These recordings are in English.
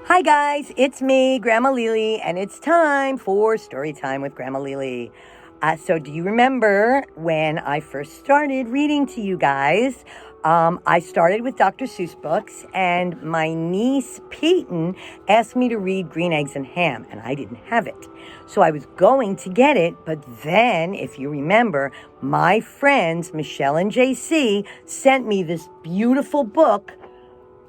Hi guys, it's me, Grandma Lily, and it's time for Story Time with Grandma Lily. So do you remember when I first started reading to you guys? I started with Dr. Seuss books, and my niece Peyton asked me to read Green Eggs and Ham, and I didn't have it. So I was going to get it, but then, if you remember, my friends Michelle and JC sent me this beautiful book,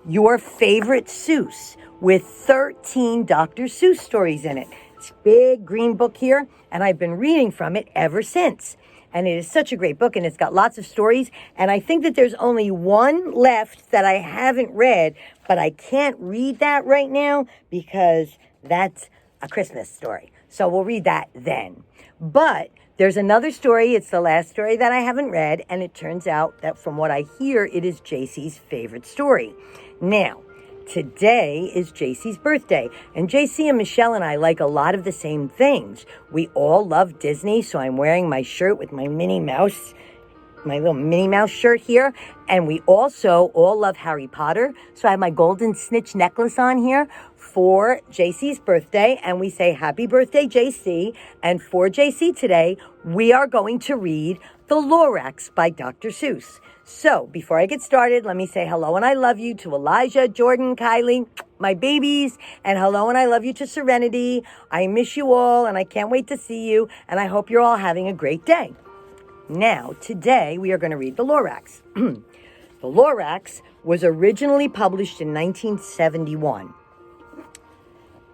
Your Favorite Seuss, with 13 Dr. Seuss stories in it. It's a big green book here, and I've been reading from it ever since. And it is such a great book, and it's got lots of stories. And I think that there's only one left that I haven't read, but I can't read that right now because that's a Christmas story. So we'll read that then. But there's another story. It's the last story that I haven't read, and it turns out that from what I hear, it is JC's favorite story. Now, today is JC's birthday, and JC and Michelle and I like a lot of the same things. We all love Disney, so I'm wearing my shirt with my Minnie Mouse, my little Minnie Mouse shirt here, and we also all love Harry Potter, so I have my golden snitch necklace on here for JC's birthday, and we say happy birthday, JC, and for JC today, we are going to read The Lorax by Dr. Seuss. So, before I get started, let me say hello and I love you to Elijah, Jordan, Kylie, my babies, and hello and I love you to Serenity. I miss you all and I can't wait to see you, and I hope you're all having a great day. Now, today we are going to read The Lorax. The Lorax was originally published in 1971.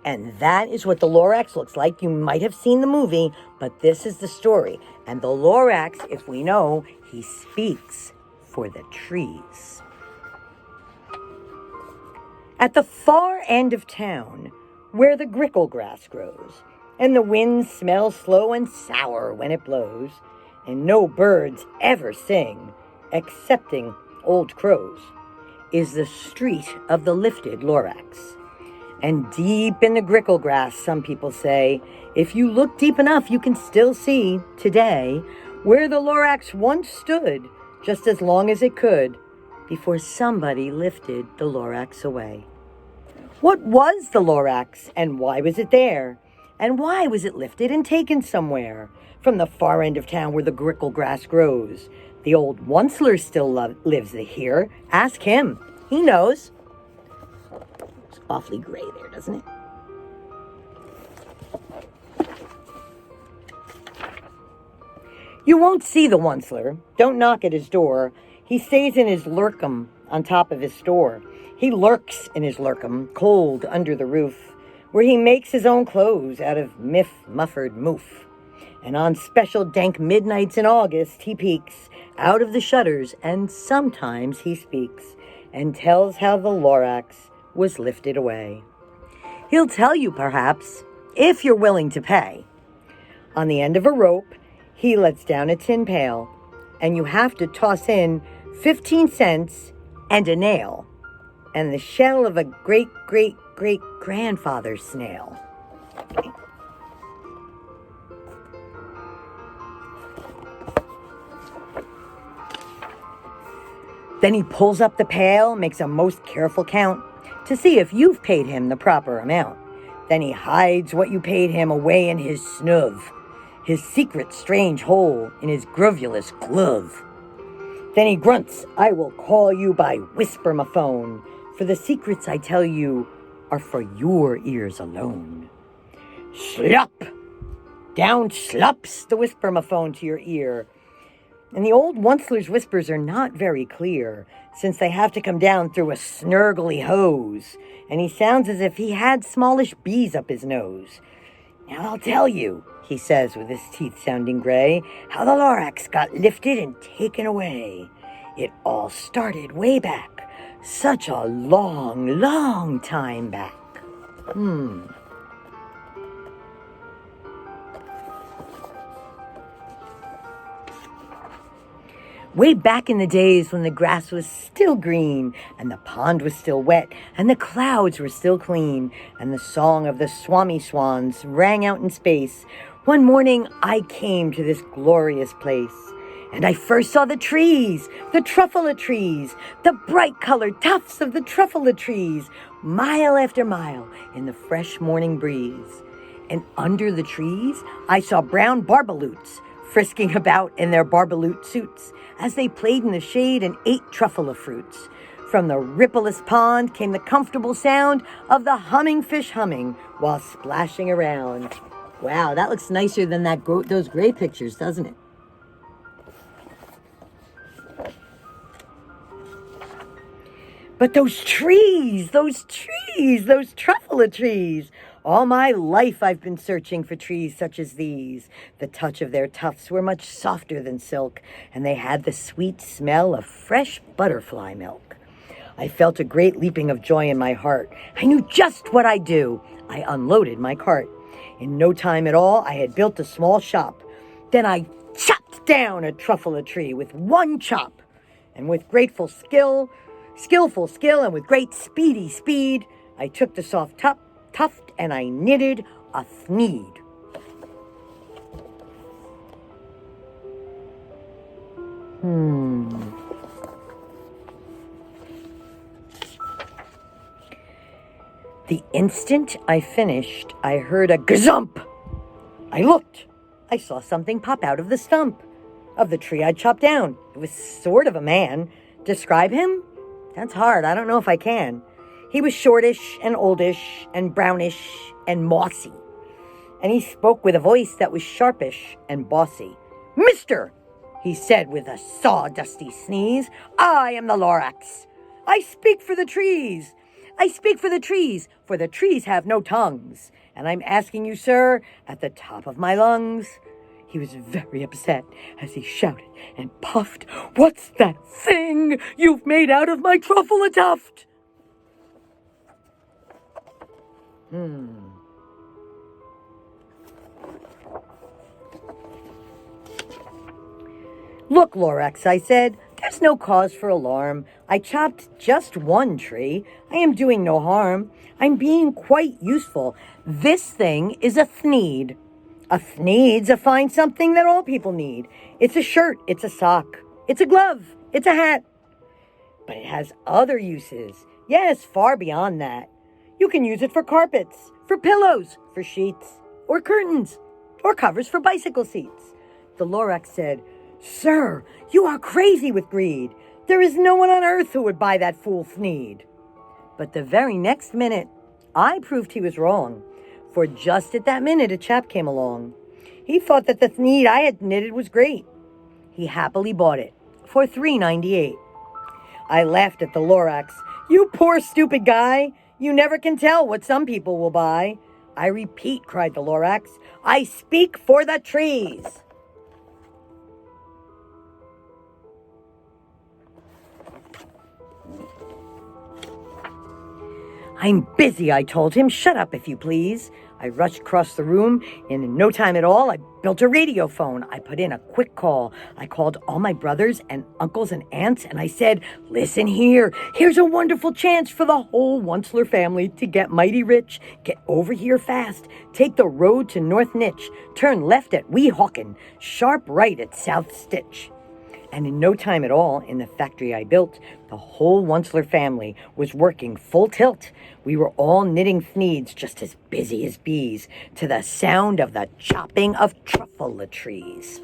And that is what the Lorax looks like. You might have seen the movie, but this is the story. And the Lorax, if we know, he speaks for the trees. At the far end of town, where the grickle grass grows, and the wind smells slow and sour when it blows, and no birds ever sing, excepting old crows, is the street of the lifted Lorax. And deep in the grickle grass, some people say, if you look deep enough, you can still see, today, where the Lorax once stood, just as long as it could, before somebody lifted the Lorax away. What was the Lorax, and why was it there? And why was it lifted and taken somewhere? From the far end of town where the grickle grass grows. The old Onceler still lives here. Ask him. He knows. It's awfully gray there, doesn't it? You won't see the Onceler. Don't knock at his door. He stays in his lurkum on top of his store. He lurks in his lurkum, cold under the roof, where he makes his own clothes out of mufford moof. And on special dank midnights in August, he peeks out of the shutters, and sometimes he speaks and tells how the Lorax was lifted away. He'll tell you, perhaps, if you're willing to pay. On the end of a rope, he lets down a tin pail, and you have to toss in 15 cents and a nail, and the shell of a great-great-great-grandfather's snail. Okay. Then he pulls up the pail, makes a most careful count to see if you've paid him the proper amount. Then he hides what you paid him away in his snuv, his secret strange hole in his gruvulous glove. Then he grunts, I will call you by whisper-ma-phone, for the secrets I tell you are for your ears alone. Slop! Down slops the whisper-ma-phone to your ear. And the old Onceler's whispers are not very clear, since they have to come down through a snurgly hose, and he sounds as if he had smallish bees up his nose. Now I'll tell you, he says with his teeth sounding gray, how the Lorax got lifted and taken away. It all started way back, such a long, long time back. Way back in the days when the grass was still green, and the pond was still wet, and the clouds were still clean, and the song of the Swami Swans rang out in space, one morning I came to this glorious place, And I first saw the trees, the truffula trees, the bright-colored tufts of the truffula trees, mile after mile in the fresh morning breeze. And under the trees, I saw brown barbaloots frisking about in their barbaloot suits as they played in the shade and ate truffula fruits. From the rippleless pond came the comfortable sound of the humming fish humming while splashing around. Wow, that looks nicer than those gray pictures, doesn't it? But those trees, those truffula trees. All my life I've been searching for trees such as these. The touch of their tufts were much softer than silk, and they had the sweet smell of fresh butterfly milk. I felt a great leaping of joy in my heart. I knew just what I'd do. I unloaded my cart. In no time at all, I had built a small shop. Then I chopped down a truffula tree with one chop, and with skillful skill, and with great speedy speed, I took the soft tuft and I knitted a thneed. The instant I finished, I heard a gazump. I looked. I saw something pop out of the stump of the tree I'd chopped down. It was sort of a man. Describe him? That's hard. I don't know if I can. He was shortish and oldish and brownish and mossy. And he spoke with a voice that was sharpish and bossy. "Mister," he said with a sawdusty sneeze, "I am the Lorax. I speak for the trees. I speak for the trees have no tongues. And I'm asking you, sir, at the top of my lungs." He was very upset as he shouted and puffed, "What's that thing you've made out of my truffula tuft?" "Look, Lorax," I said, "there's no cause for alarm. I chopped just one tree. I am doing no harm. I'm being quite useful. This thing is a thneed. A thneed's a fine something that all people need. It's a shirt, it's a sock, it's a glove, it's a hat. But it has other uses. Yes, far beyond that. You can use it for carpets, for pillows, for sheets, or curtains, or covers for bicycle seats." The Lorax said, "Sir, you are crazy with greed. There is no one on earth who would buy that fool thneed." But the very next minute, I proved he was wrong. For just at that minute, a chap came along. He thought that the thneed I had knitted was great. He happily bought it for $3.98. I laughed at the Lorax. "You poor stupid guy. You never can tell what some people will buy." "I repeat," cried the Lorax, "I speak for the trees." "I'm busy," I told him. "Shut up, if you please." I rushed across the room, and in no time at all, I built a radio phone. I put in a quick call. I called all my brothers and uncles and aunts, and I said, "Listen here. Here's a wonderful chance for the whole Onceler family to get mighty rich. Get over here fast. Take the road to North Nitch. Turn left at Weehawken. Sharp right at South Stitch." And in no time at all, in the factory I built, the whole Onceler family was working full tilt. We were all knitting thneeds just as busy as bees, to the sound of the chopping of truffula trees.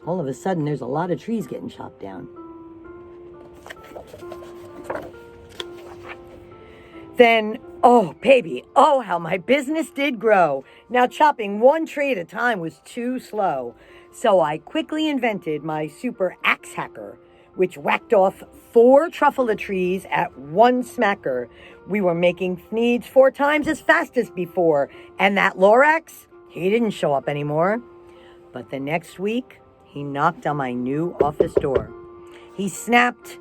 All of a sudden, there's a lot of trees getting chopped down. Then, oh, baby, oh, how my business did grow. Now, chopping one tree at a time was too slow. So I quickly invented my super axe hacker, which whacked off 4 truffula trees at one smacker. We were making thneeds 4 times as fast as before. And that Lorax, he didn't show up anymore. But the next week, he knocked on my new office door. He snapped,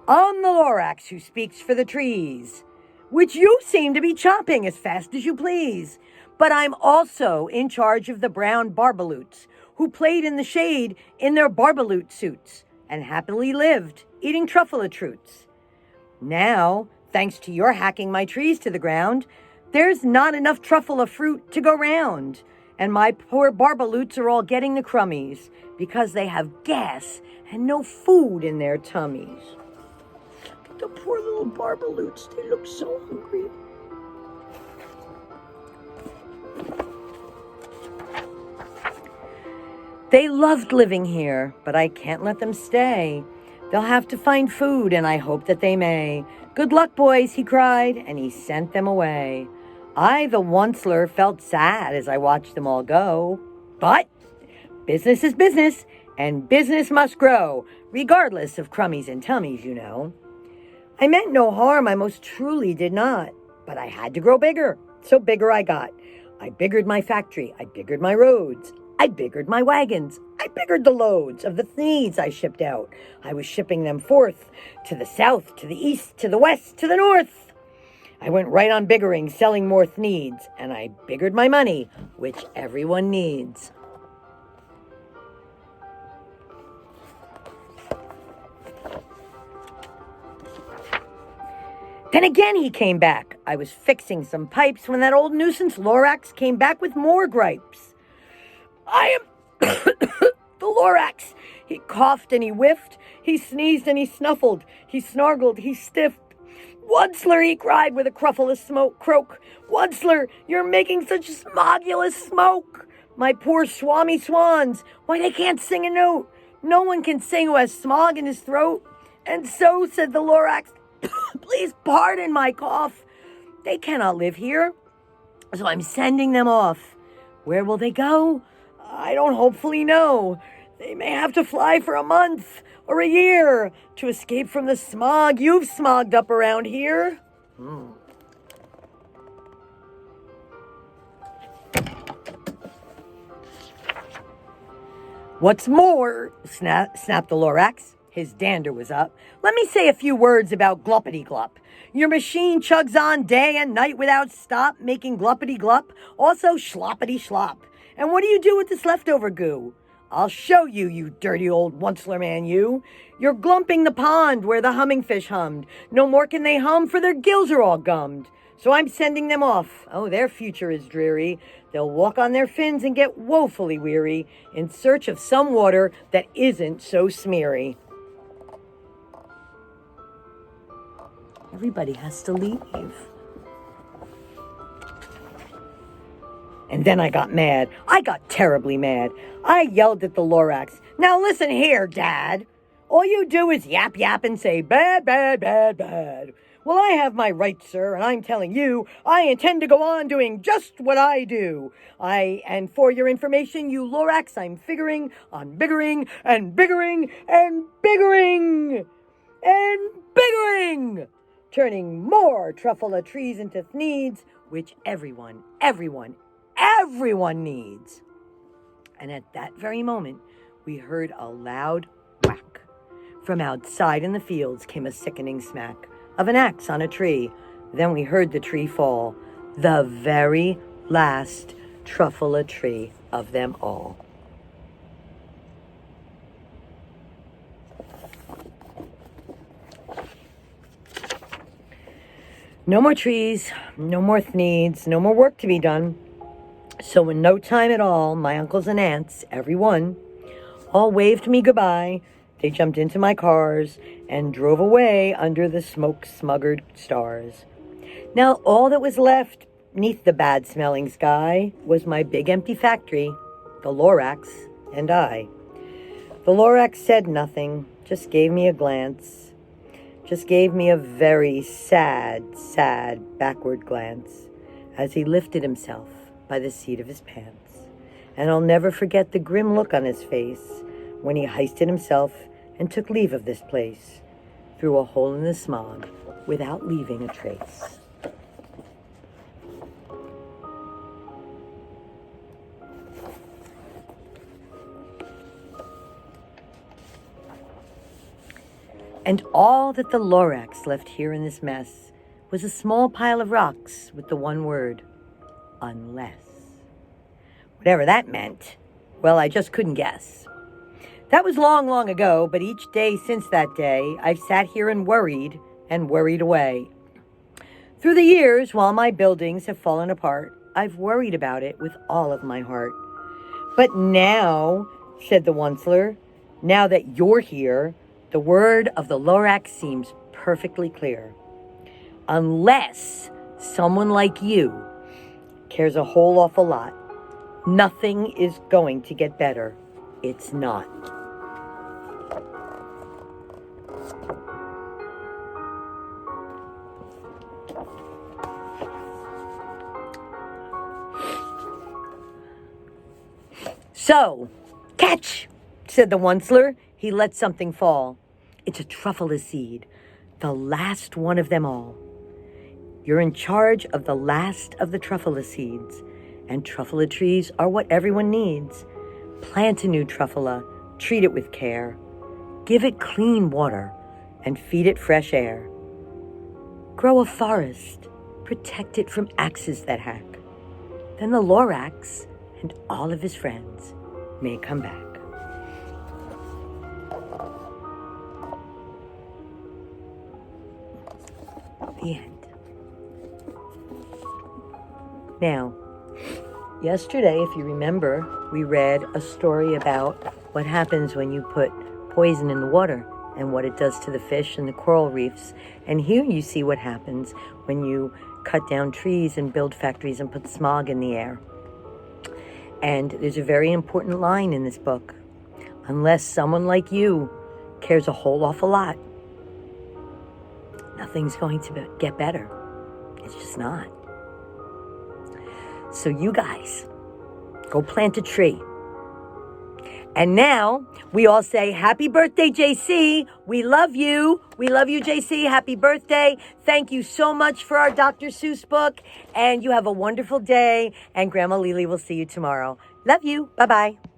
"I'm the Lorax who speaks for the trees, which you seem to be chopping as fast as you please. But I'm also in charge of the brown barbaloots, who played in the shade in their barbaloot suits and happily lived, eating truffula troots. Now, thanks to your hacking my trees to the ground, there's not enough truffula fruit to go round. And my poor barbaloots are all getting the crummies because they have gas and no food in their tummies. The poor little barbaloots, they look so hungry. They loved living here, but I can't let them stay. They'll have to find food, and I hope that they may. Good luck, boys, he cried, and he sent them away. I, the onceler, felt sad as I watched them all go. But business is business, and business must grow, regardless of crummies and tummies, you know. I meant no harm, I most truly did not, but I had to grow bigger, so bigger I got. I biggered my factory, I biggered my roads, I biggered my wagons, I biggered the loads of the needs I shipped out. I was shipping them forth, to the south, to the east, to the west, to the north. I went right on biggering, selling more needs, and I biggered my money, which everyone needs. Then again he came back. I was fixing some pipes when that old nuisance Lorax came back with more gripes. I am the Lorax. He coughed and he whiffed. He sneezed and he snuffled. He snargled. He stiffed. Onceler, he cried with a cruffle smoke croak. Onceler, you're making such smogulous smoke. My poor swami swans, why they can't sing a note. No one can sing who has smog in his throat. And so, said the Lorax, please pardon my cough. They cannot live here, so I'm sending them off. Where will they go? I don't hopefully know. They may have to fly for a month or a year to escape from the smog you've smogged up around here. What's more, snapped the Lorax. His dander was up. Let me say a few words about gluppity-glup. Your machine chugs on day and night without stop, making gluppity-glup, also sloppity-slop. And what do you do with this leftover goo? I'll show you, you dirty old onceler man, you. You're glumping the pond where the humming fish hummed. No more can they hum, for their gills are all gummed. So I'm sending them off. Oh, their future is dreary. They'll walk on their fins and get woefully weary in search of some water that isn't so smeary. Everybody has to leave. And then I got mad. I got terribly mad. I yelled at the Lorax. Now listen here, Dad. All you do is yap yap and say bad, bad, bad, bad. Well, I have my rights, sir, and I'm telling you, I intend to go on doing just what I do. And for your information, you Lorax, I'm figuring on biggering and biggering and biggering and biggering, turning more truffle trees into needs, which everyone needs. And at that very moment, we heard a loud whack. From outside in the fields came a sickening smack of an axe on a tree. Then we heard the tree fall, the very last truffle tree of them all. No more trees, no more needs, no more work to be done. So in no time at all, my uncles and aunts, every one, all waved me goodbye. They jumped into my cars and drove away under the smoke-smuggered stars. Now all that was left neath the bad-smelling sky was my big empty factory, the Lorax, and I. The Lorax said nothing, just gave me a glance, just gave me a very sad backward glance as he lifted himself by the seat of his pants. And I'll never forget the grim look on his face when he hoisted himself and took leave of this place through a hole in the smog without leaving a trace. And all that the Lorax left here in this mess was a small pile of rocks with the one word, unless. Whatever that meant, well, I just couldn't guess. That was long, long ago, but each day since that day, I've sat here and worried away. Through the years, while my buildings have fallen apart, I've worried about it with all of my heart. But now, said the Onceler, now that you're here, the word of the Lorax seems perfectly clear. Unless someone like you cares a whole awful lot, nothing is going to get better. It's not. So, catch, said the Onceler. He let something fall. It's a truffula seed, the last one of them all. You're in charge of the last of the truffula seeds, and truffula trees are what everyone needs. Plant a new truffula, treat it with care. Give it clean water, and feed it fresh air. Grow a forest, protect it from axes that hack. Then the Lorax and all of his friends may come back. The end. Now, yesterday, if you remember, we read a story about what happens when you put poison in the water and what it does to the fish and the coral reefs. And here you see what happens when you cut down trees and build factories and put smog in the air. And there's a very important line in this book. Unless someone like you cares a whole awful lot, nothing's going to get better. It's just not. So you guys, go plant a tree. And now we all say, happy birthday, JC. We love you. We love you, JC. Happy birthday. Thank you so much for our Dr. Seuss book. And you have a wonderful day. And Grandma Lily will see you tomorrow. Love you. Bye-bye.